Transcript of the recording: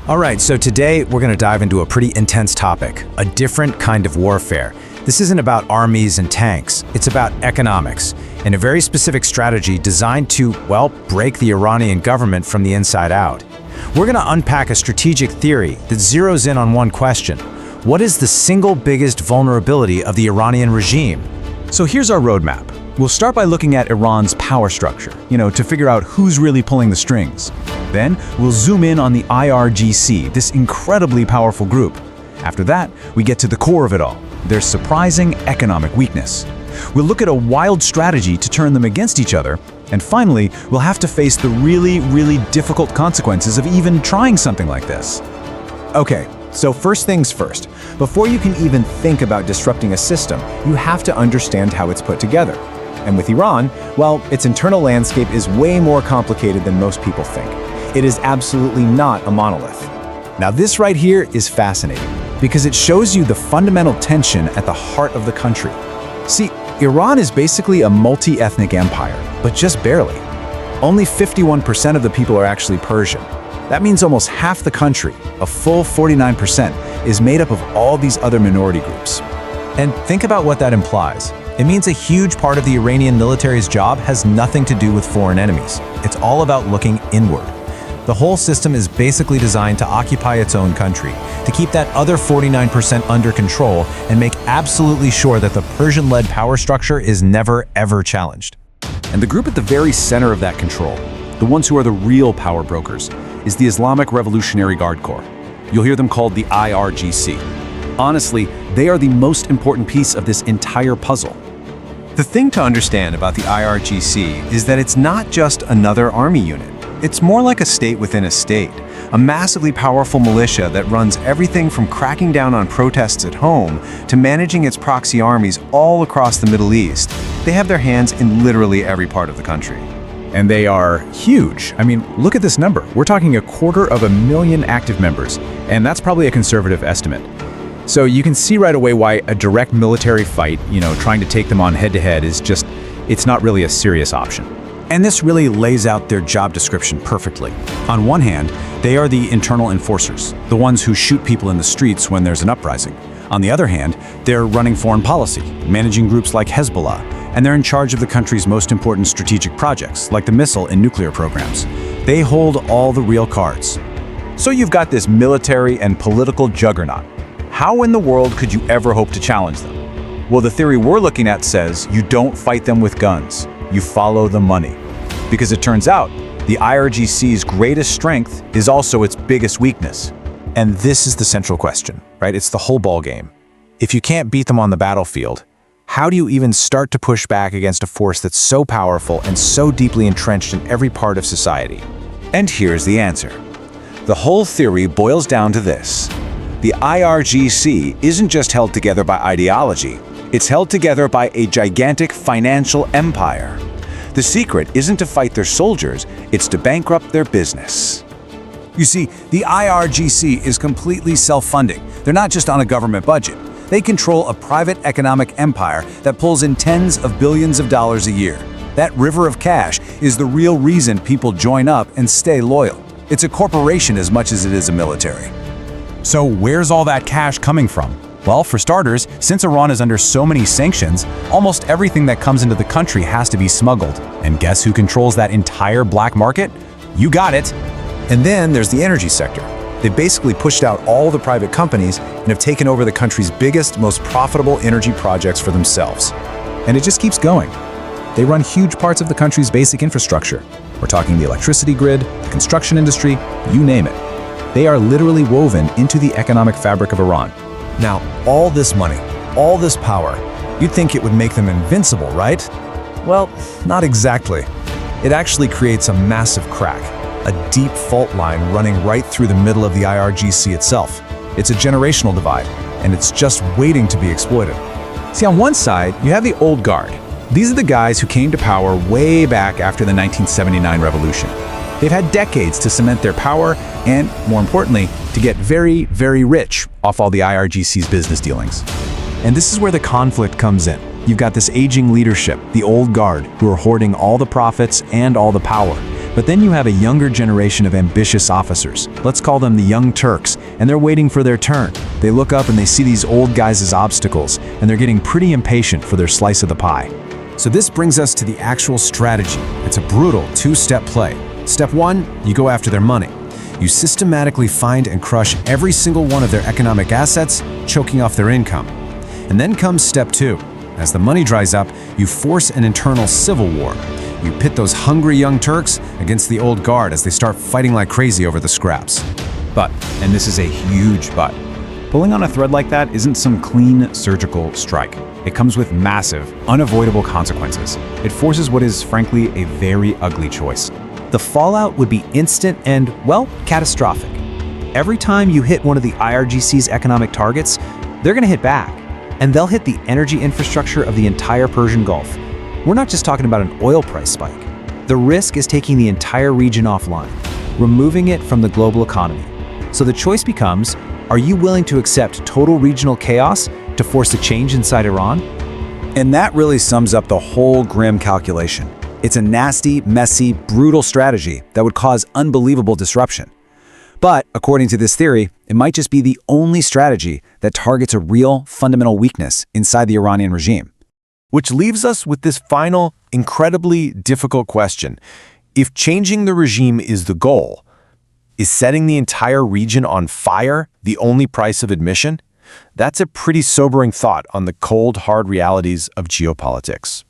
All right, so today we're going to dive into a pretty intense topic, a different kind of warfare. This isn't about armies and tanks, it's about economics, and a very specific strategy designed to, well, break the Iranian government from the inside out. We're going to unpack a strategic theory that zeroes in on one question. What is the single biggest vulnerability of the Iranian regime? So here's our roadmap. We'll start by looking at Iran's power structure, to figure out who's really pulling the strings. Then we'll zoom in on the IRGC, this incredibly powerful group. After that, we get to the core of it all, their surprising economic weakness. We'll look at a wild strategy to turn them against each other, and finally, we'll have to face the really difficult consequences of even trying something like this. Okay, so first things first. Before you can even think about disrupting a system, you have to understand how it's put together. And with Iran, well, its internal landscape is way more complicated than most people think. It is absolutely not a monolith. Now this right here is fascinating, because it shows you the fundamental tension at the heart of the country. See, Iran is basically a multi-ethnic empire, but just barely. Only 51% of the people are actually Persian. That means almost half the country, a full 49%, is made up of all these other minority groups. And think about what that implies. It means a huge part of the Iranian military's job has nothing to do with foreign enemies. It's all about looking inward. The whole system is basically designed to occupy its own country, to keep that other 49% under control and make absolutely sure that the Persian-led power structure is never, ever challenged. And the group at the very center of that control, the ones who are the real power brokers, is the Islamic Revolutionary Guard Corps. You'll hear them called the IRGC. Honestly, they are the most important piece of this entire puzzle. The thing to understand about the IRGC is that it's not just another army unit. It's more like a state within a state, a massively powerful militia that runs everything from cracking down on protests at home to managing its proxy armies all across the Middle East. They have their hands in literally every part of the country. And they are huge. I mean, look at this number. We're talking 250,000 active members, and that's probably a conservative estimate. So you can see right away why a direct military fight, trying to take them on head-to-head it's not really a serious option. And this really lays out their job description perfectly. On one hand, they are the internal enforcers, the ones who shoot people in the streets when there's an uprising. On the other hand, they're running foreign policy, managing groups like Hezbollah, and they're in charge of the country's most important strategic projects, like the missile and nuclear programs. They hold all the real cards. So you've got this military and political juggernaut. How in the world could you ever hope to challenge them? Well, the theory we're looking at says you don't fight them with guns, you follow the money. Because it turns out, the IRGC's greatest strength is also its biggest weakness. And this is the central question, right? It's the whole ball game. If you can't beat them on the battlefield, how do you even start to push back against a force that's so powerful and so deeply entrenched in every part of society? And here's the answer. The whole theory boils down to this. The IRGC isn't just held together by ideology, it's held together by a gigantic financial empire. The secret isn't to fight their soldiers, it's to bankrupt their business. You see, the IRGC is completely self-funding. They're not just on a government budget. They control a private economic empire that pulls in tens of billions of dollars a year. That river of cash is the real reason people join up and stay loyal. It's a corporation as much as it is a military. So where's all that cash coming from? Well, for starters, since Iran is under so many sanctions, almost everything that comes into the country has to be smuggled. And guess who controls that entire black market? You got it. And then there's the energy sector. They've basically pushed out all the private companies and have taken over the country's biggest, most profitable energy projects for themselves. And it just keeps going. They run huge parts of the country's basic infrastructure. We're talking the electricity grid, the construction industry, you name it. They are literally woven into the economic fabric of Iran. Now, all this money, all this power, you'd think it would make them invincible, right? Well, not exactly. It actually creates a massive crack, a deep fault line running right through the middle of the IRGC itself. It's a generational divide, and it's just waiting to be exploited. See, on one side, you have the old guard. These are the guys who came to power way back after the 1979 revolution. They've had decades to cement their power and, more importantly, to get very, very rich off all the IRGC's business dealings. And this is where the conflict comes in. You've got this aging leadership, the old guard, who are hoarding all the profits and all the power. But then you have a younger generation of ambitious officers. Let's call them the Young Turks, and they're waiting for their turn. They look up and they see these old guys as obstacles, and they're getting pretty impatient for their slice of the pie. So this brings us to the actual strategy. It's a brutal two-step play. Step 1, you go after their money. You systematically find and crush every single one of their economic assets, choking off their income. And then comes step 2. As the money dries up, you force an internal civil war. You pit those hungry young Turks against the old guard as they start fighting like crazy over the scraps. But, and this is a huge but, pulling on a thread like that isn't some clean surgical strike. It comes with massive, unavoidable consequences. It forces what is, frankly, a very ugly choice. The fallout would be instant and, well, catastrophic. Every time you hit one of the IRGC's economic targets, they're going to hit back, and they'll hit the energy infrastructure of the entire Persian Gulf. We're not just talking about an oil price spike. The risk is taking the entire region offline, removing it from the global economy. So the choice becomes, are you willing to accept total regional chaos to force a change inside Iran? And that really sums up the whole grim calculation. It's a nasty, messy, brutal strategy that would cause unbelievable disruption. But, according to this theory, it might just be the only strategy that targets a real, fundamental weakness inside the Iranian regime. Which leaves us with this final, incredibly difficult question. If changing the regime is the goal, is setting the entire region on fire the only price of admission? That's a pretty sobering thought on the cold, hard realities of geopolitics.